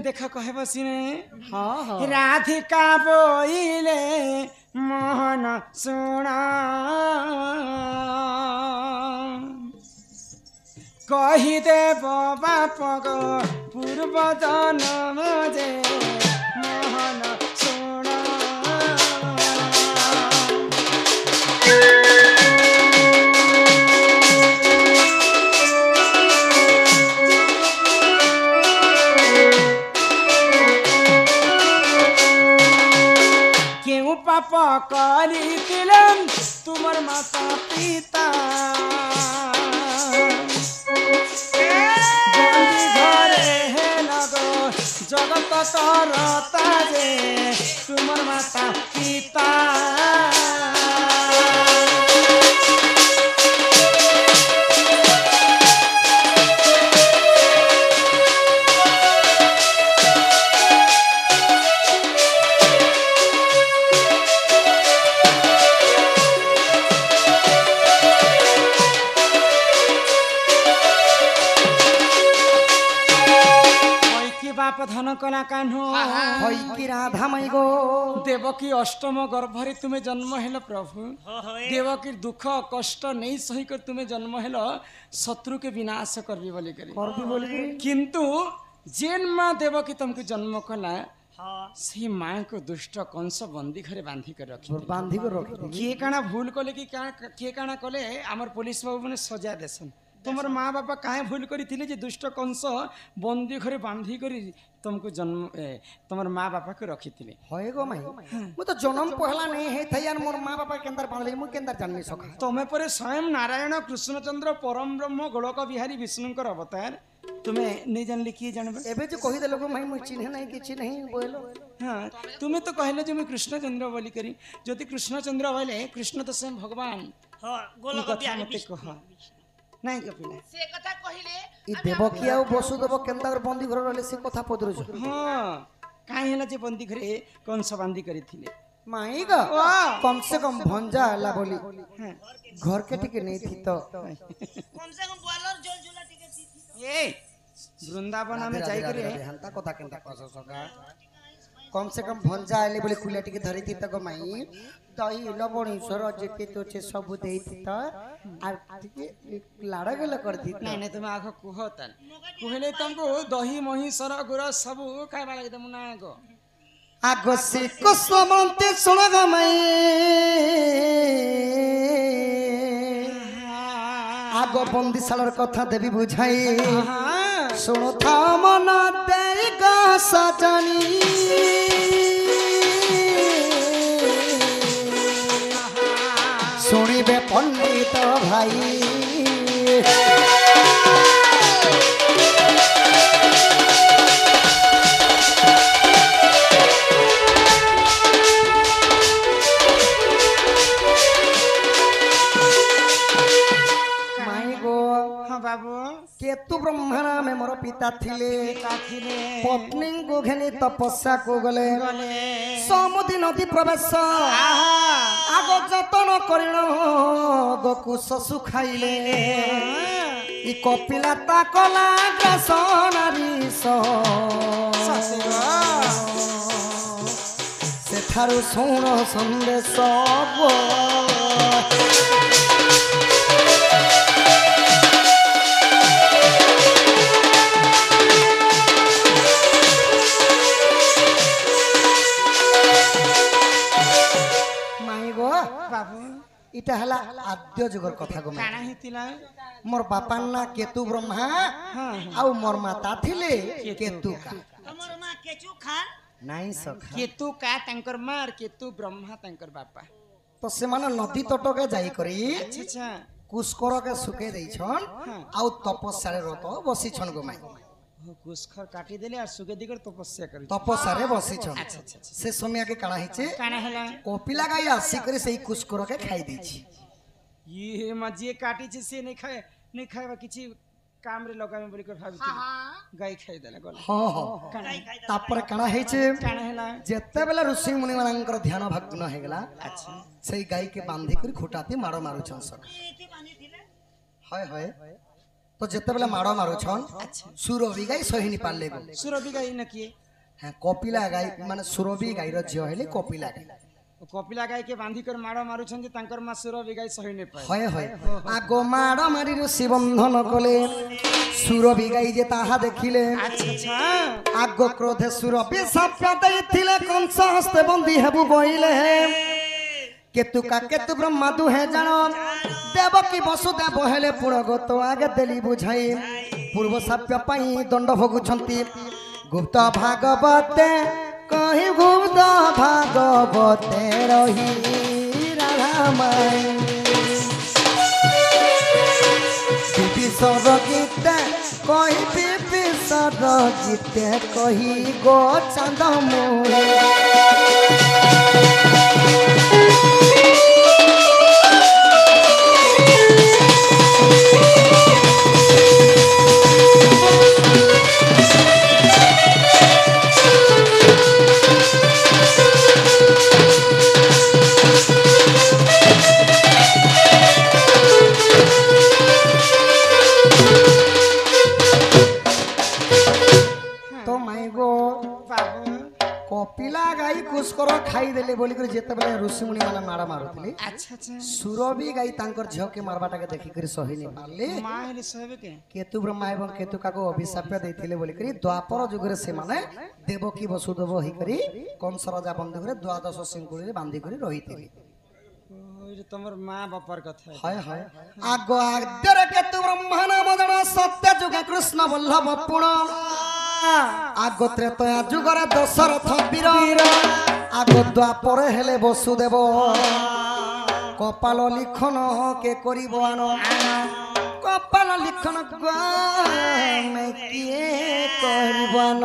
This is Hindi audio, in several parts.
देख कहे बसिने हाँ हाँ राधिका बोइले मोहन सुना कही देव बाप गो पूर्व जन्म जे मोहन सुना क्यों पाप करितिलेन तुमर माता पिता बंदी घरे हे लगो जगत तरता जे तुमर माता पिता बाप धन कला कान्हो हई की राधा मई गो देवकी अष्टम गर्भरे तुम्हें जन्म हेल प्रभु देवकी दुख कष्ट नहीं सही कर तुम्हें जन्म हेल शत्रु के विनाश करबी बोली करी किंतु जेन माँ देवकी तुमको जन्म कला से माँ को दुष्ट कंस बंदी घरे बांधी कर रखी किए काना भूल कले कि किए काना कले आमर पुलिस बाबू ने सजा देसन तुमर माँ बापा काहे भूल करी जे दुष्ट कंस बंदी घरे बांधी करी तुमको जन्म तुमर माँ बापा को रखी थिले होए गो माई मु तो जन्म पहला नहीं है थैयार मोर माँ बापा के अंदर बांधले मु के अंदर जन्मी सका तमे परे स्वयं नारायण कृष्णचंद्र परम ब्रह्म गोलक बिहारी विष्णुकर अवतार तुम्हें नहीं जानले किए जानबे एबे जो कहि देलो गो माई मु चिन्ह नहीं किछि नहीं बोलो हां तुम्हें तो कहले जे मैं कृष्णचंद्र बोली करी जदि कृष्णचंद्र बोले कृष्ण तो स्वयं भगवान हां गोलक बिहारी कह नहीं कपिला से कथा कहिले ई देवकी आ वसुदेव केंदा कर बंदी घर रहले से कथा पदरु हां काहे हला जे बंदी घरे कंस बांधी करी थिले माई गा कम से कम भंजा हला बोली घर के टिके नहीं थी तो कम से कम बॉलर जोल झूला टिके थी ए वृंदावन में जाई करे हंता कथा केंदा कस सका कम से कम भंजा आले बोले कुला टिके धरी थी तक माई दही लबणी सर जे के तो छे सब देई थी त आ टिके लाड़ा गेल कर दी नहीं नहीं तुम आखो कुहतन कहले तुमको दही मही सर गुरा सब खाइबा लागि त मुना गो आगो से कुसमंते सुन ग माई आगो बंदीशालार कथा देवी बुझाई सुनो था मन दे गा सजनी सुनिबे पंडित भाई केतु ब्रह्मणा में मोर पिता थिले पत्नी को घेनी तपस्या को गले समुद्री नदी प्रवेश आगो जतन करिण गोकुश सुखाइले इ कपिला ता कला ग्रसनारी से थारु सुण संदेश इटा हला आद्य जुगर कथा गो काना हितिला मोर बापा ना केतु ब्रह्मा आउ मोर माता थिले केतु का हमर मां केचू खान नहीं सखा केतु का तंकर मार केतु ब्रह्मा तंकर बापा तो से माने नदी तट के जाई करी अच्छा कुस्कर के सुके देई छन आउ तपस्या रे रत बसी छन गो माई कुस्कर काटी देले और सुगे दिगर तपस्या करी तपस्या रे बसी छन अच्छा अच्छा से समय के काना हिचे काना हला कोपिला गाय आसी करे सेई कुस्कर के खाई दै छी ये मजे काटी छी से नहीं खाइबा किछि काम रे लगामे बोली कर भाबी गाय खाई देले गला हां हां तापर काना हिचे काना हला जेते बेला ऋषि मुनि मानकर ध्यान भग्न हे गेला अच्छा सेई गाय के बांधी कर खोटाते मारो मारो छन सक एते बांधी थिले हाय हाय तो जेते बेले माड़ मारुछन सुरभि गाई सही पारले गो सुरभि गाई न किए हां कपिला गाई माने सुरभि गाई रो झियो हेले कपिला गाई कपिला गाई के बांधी कर माड़ मारुछन जे तांकर मा सुरभि गाई सही नै पाए হয় হয় আগো মাড় মারি ঋষি বন্ধন কলে সুরভি গাই যে তাহা দেখিলে अच्छा अच्छा আগো ক্রোধে সুরভি সাপ্য দেইছিলে কংস হস্তে বন্দী হেবু বইলে কেতু কা কেতু ব্রহ্মা দুহে জানো দেবকী বসুদেব হেলে পুরগত আগে দেলি বুঝাই পূর্ব সাপ্য পাই দণ্ড ভোগুছন্তি গুপ্ত ভাগবতে কহি গুপ্ত ভাগবতে রহি রামায় বিবিসর গীতে কহি বিবিসর গীতে কহি গো চাঁদমুড়ি कपिला गाई कुस्कर खाई देले बोली कर जेते बेले ऋषि मुनि माने मारा मारुतली अच्छा अच्छा सुरभि गाई तांकर झियो के मारबाटा के देखि कर सही नै पारले मां हेले सहबे के केतु ब्रह्मा एवं केतु का को अभिशाप देथिले बोली करी द्वापर युग रे से माने देवकी वसुदेव होई करी कंस राजा बंधु रे द्वादश सिंकुली रे बांधी करी रहिथिले ओइ तमर मां बापर कथा हाय हाय आगो आदर केतु ब्रह्मा नाम जण सत्य युग कृष्ण वल्लभ पुण आगो त्रेतया जुगर दशरथ वीर आगो द्वापर हेले वसुदेव कपाल लिखन के करिबो आन कपाल लिखन मैं किए करिबो आन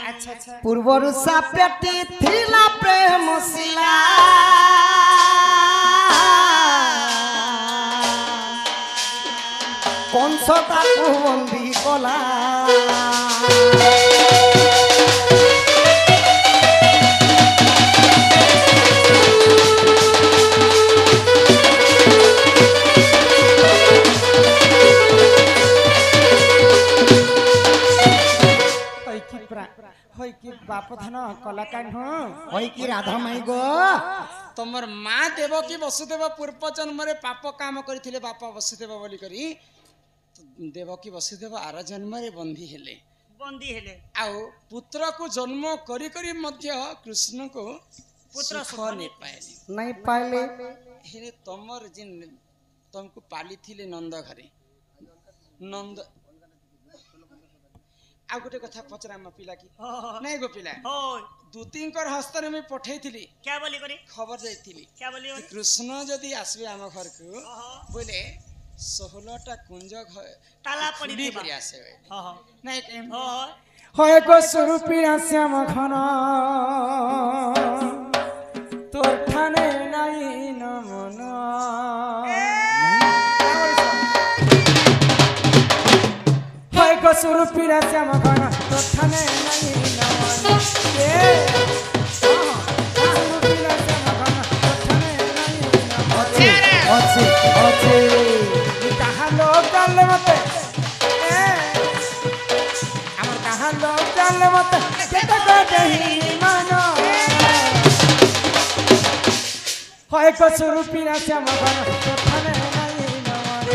अच्छा अच्छा पूर्वरु सापेटी थिला प्रेम शिला कंस ताकू बंदी कला होय कि बाप धन कलाकांड होय कि राधा माई गो तमर मां देवकी वसुदेव पूर्व जन्म रे पाप काम करथिले बापा वसुदेव बोली करी देवकी वसुदेव आर जन्म रे बंदी हेले आउ पुत्र को जन्म करी करी मध्य कृष्ण को पुत्र सुख नहीं पाए नहीं पाले हेले तमर जिन तुमको पाली थिले नंद घरे नंद आ गोटे कथा पचरा म पिला की नहीं गो पिला दूतींकर हस्तर में पठै थिली क्या बोली करी खबर जाइथिली क्या बोली कृष्ण जदि आसबे आम घर को बोले 16टा कुंज ताला पड़ी करी आसे नहीं टाइम होय को स्वरूपी श्याम खना तोर ठाने नहीं नमना होय को स्वरूपी श्याम खना तोर ठाने नहीं नमना ए स्वरूपी श्याम खना तोर ठाने नहीं नमना अच्छे अच्छे कहा लोग डाले मते लोग चल मत नहीं मानो होय को स्वरूपी श्याम खना तो थाने नहीं नमन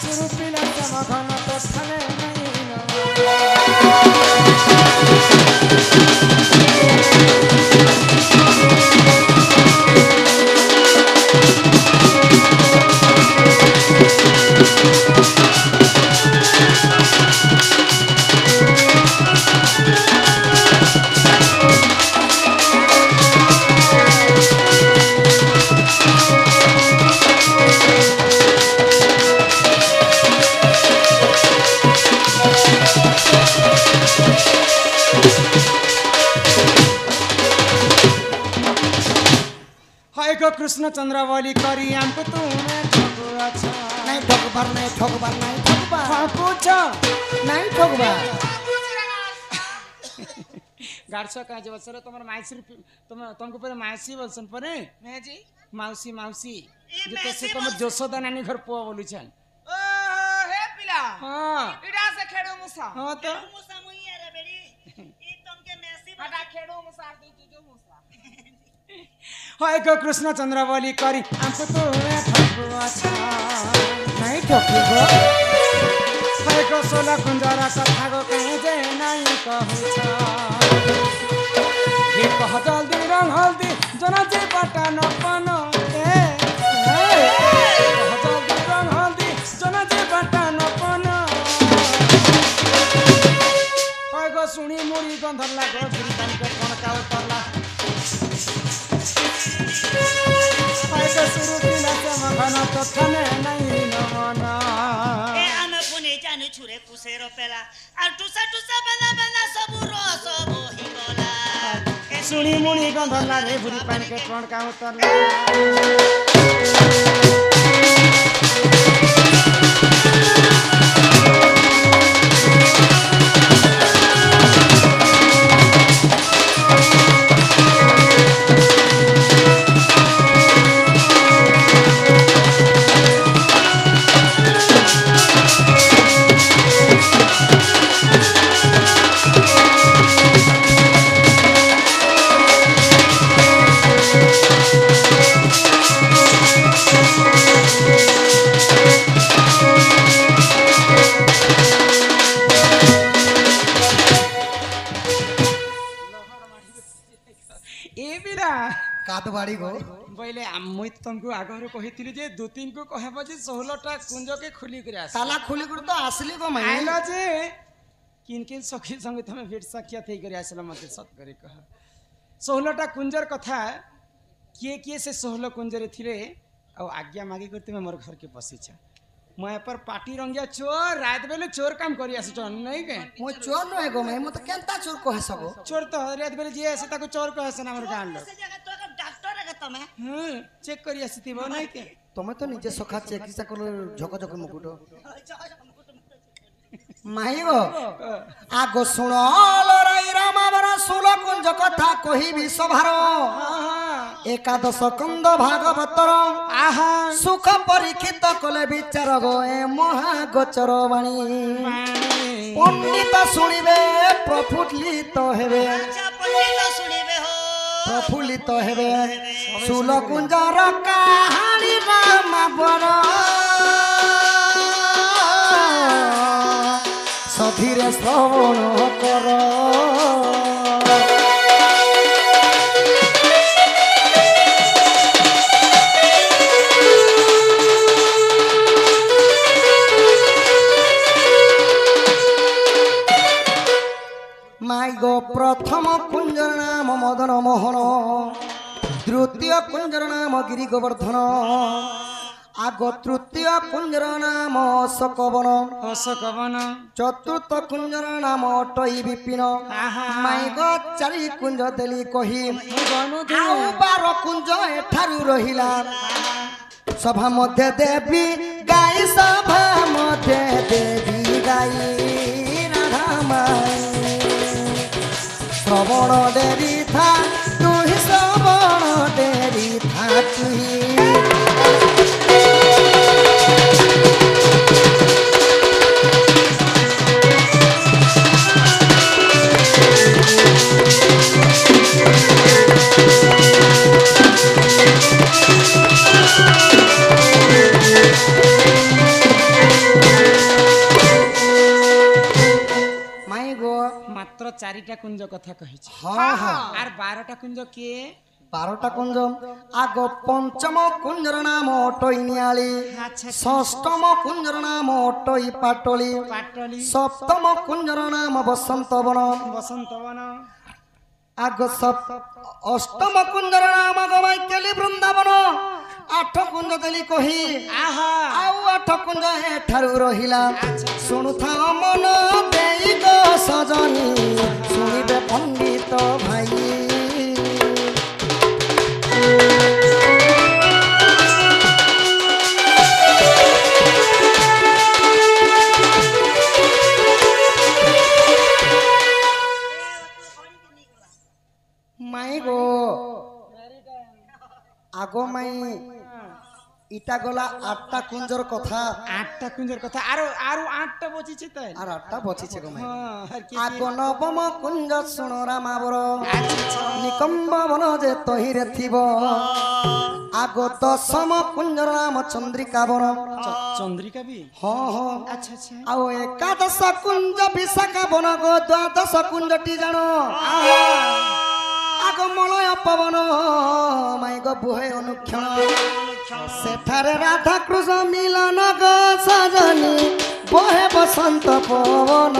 स्वरूपी श्याम खना तो थाने नहीं कृष्ण चंद्रावली करी हमको तूने ठगुआ छ नहीं ठगबार नहीं ठगबार नहीं ठगबार पूछ नहीं ठगबार गाड़सा का जब सर तुम्हारे मायसी तुमको पर मायसी बोलसन परे मैं जी माउसी माउसी ई जे से मेसी तुम माउसी। जोशोदा नानी घर पुआ बोलू छन ओ हे पिला हां इडा से खेड़ो मुसा हां तो मुसा मुई रे बेड़ी ई तुमके मेसी हटा खेड़ो मुसा दे जो मुसा हाय गो कृष्ण चंद्र बोली करी हमको तो फगुआ छा नहीं ठोकी गो हाय गो सोला कुंजारा कथा गो कहे जे नहीं कहू छा ये कह जल्दी रंग हल्दी जना जे पटा न पनो ए कह जल्दी रंग हल्दी जना जे पटा न पनो हाय गो सुनी मुड़ी गंधर लागो बुरी कान के कोन का उतरला हाय गो सुरु दिला से मखना तो थने नहीं नमना ए आमे पुने जाने छुरे कुसेरो पेला आ टुसा टुसा बना बना सब रस बोही गला ए सुनी मुनी गंधर लागे बुरी पानी के कोन का उतरला ए बिरा काद बाड़ी गो बोले मुई तुमको आगरो कहितिली जे दो तीन को कहबो जे 16 टा कुंज के खुली करे आस ताला खुली कर तो असली गो मैं आइलो जे किन किन सखी संग तमे भेट सखिया थई करे आसला मते सत करे कह 16 टा कुंजर कथा किए से 16 कुंजरे थिले आ आज्ञा मागी करते मैं मोर घर के बसी छ मैं पर पार्टी रंगिया चोर रात बेले चोर काम करी आस नहीं के मो चोर न गो मैं मत केनता चोर कह सको चोर तो रात बेले जे आसे ताको चोर कहे से हमर गांड से जगह तो का डॉक्टर रे तमे हां चेक करी आसी थी नहीं के तुम्हें तो निजे सखा चिकित्सा कर झक झक मुकुट माही गो आगो सुनो लराई रामा बरा सुल कुंज कथा कहिबी सभार एकादश कंद भागवतर आहा सुख परीक्षित कले विचार गो ए महागोचर बाणी पंडित शुणिबे प्रफुल्लित हेबे अच्छा पंडित सुनिबे हो प्रफुल्लित हेबे सुल कुंजर कहानी रामा बरा सधीरे श्रवण कर माई गो प्रथम कुंजर नाम मदन मोहन द्वितीय कुंजर नाम गिरी गोवर्धन आग तृतीय कुंजर नाम अशोकवन अशोकवन चतुर्थ कुंजर नाम अटई विपिन माई गो चारि कुंज देली कही आउ 12 कुंज एठारु रहिला सभा मध्य देवी गाई सभा मध्य देवी गाई राधा माई श्रवण डेरी था तुही श्रवण डेरी था तुही मात्र 4टा कुंज कथा कहि हाँ हाँ आर 12टा कुंज के 12टा कुंज आग पंचम कुंजर नाम अटई नियाली अच्छा षष्ठम कुंजर नाम अटई पाटली पाटली सप्तम कुंजर नाम बसंत वन बसंतवन आग अष्टम कुंजर नाम गवाइकेली वृंदावन 8 कुंज देली कही आहा आउ 8 कुंज एठारु रहिला सुनुथा मन देई गो सजनी सुनिबे पंडित भाई माई गो आग আগো মাই ইটা গলা 8টা কুঞ্জর কথা 8টা কুঞ্জর কথা আরো আরো 8টা বচিছে তাই আর 8টা বচিছে গো মাই হ্যাঁ আর কি আগো নবম কুঞ্জ শুনো রামাবর নিকম্ব বন যে তহিরে থিব আগো দশম কুঞ্জর নাম চন্দ্রিকা বন চন্দ্রিকা বি হ্যাঁ হ্যাঁ আচ্ছা আচ্ছা আও একাদশ কুঞ্জ বিশাখা বন গো দ্বাদশ কুঞ্জটি জানো আগো মলয় পবন মাই গো বুহে অনুক্ষণ সেঠারে রাধা কৃষ্ণ মিলন গো সজনী বহে বসন্ত পবন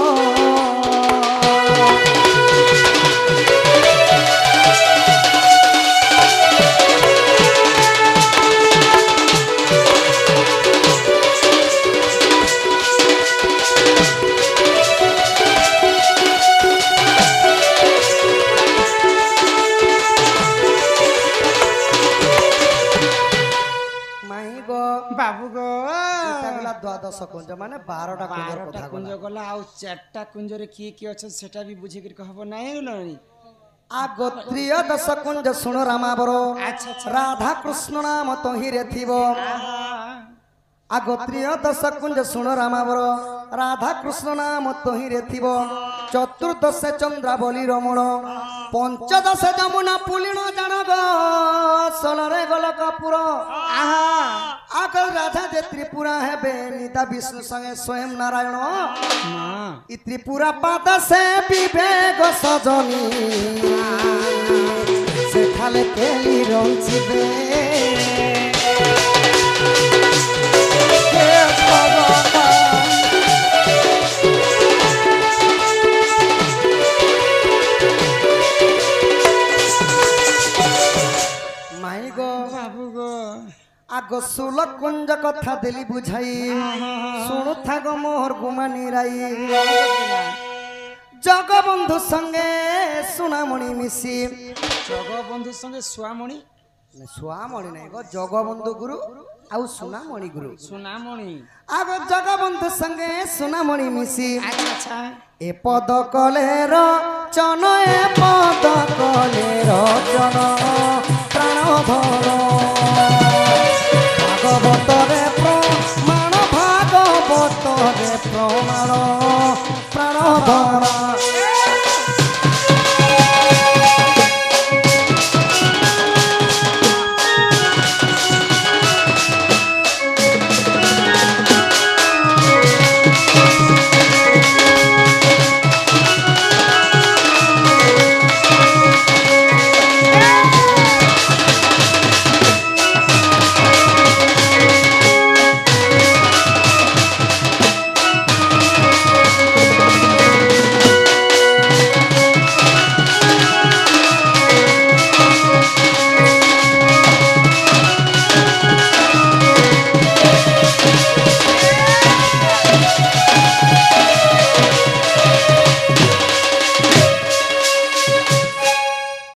মাই গো বাবু গো এটা গলা দ্বাদশ কুঞ্জ মানে 12টা কুঞ্জর 12টা কথা কুঞ্জ গলা গলা ଆଉ 4টা কুঞ্জরে কি কি আছে সেটা ବି বুঝিকি কহব নাই ননি আগো ত্রিয়দশ কুঞ্জ শুনো রামাবর আচ্ছা আচ্ছা রাধা কৃষ্ণ নাম তহিরে থিব আগো ত্রিয়দশ কুঞ্জ শুনো রামাবর রাধা কৃষ্ণ নাম তহিরে থিব চতুর্দশে চন্দ্রাবলী রমণ পঞ্চদশে যমুনা পুলিণ জান গো ষোলরে গোলকপুর আগল রাধা যে ত্রিপুরা হেবে নিতা বিষ্ণু সঙ্গে স্বয়ং নারায়ণ ই ত্রিপুরা পাদ সে বিবেক সজনী সেখালে কেলি রঞ্চিবে মাই গো বাবু গো আগো ষোল কুঞ্জ কথা দেলি বুঝাই শুণু থাক মোহর গুমানি রাই জগবন্ধু সঙ্গে সোনামণি মিশি জগবন্ধুর সঙ্গে সোয়ামণি সোয়ামণি নাই গো জগবন্ধু গুরু আউ সোনামণি গুরু সোনামণি আগো জগবন্ধু সঙ্গে সোনামণি মিশি আচ্ছা আচ্ছা এ পদ কলের চন এ পদ কলের চন প্রাণ ধর ভাগবতরে প্রমাণ ভাগবতরে প্রমাণ প্রাণ ধর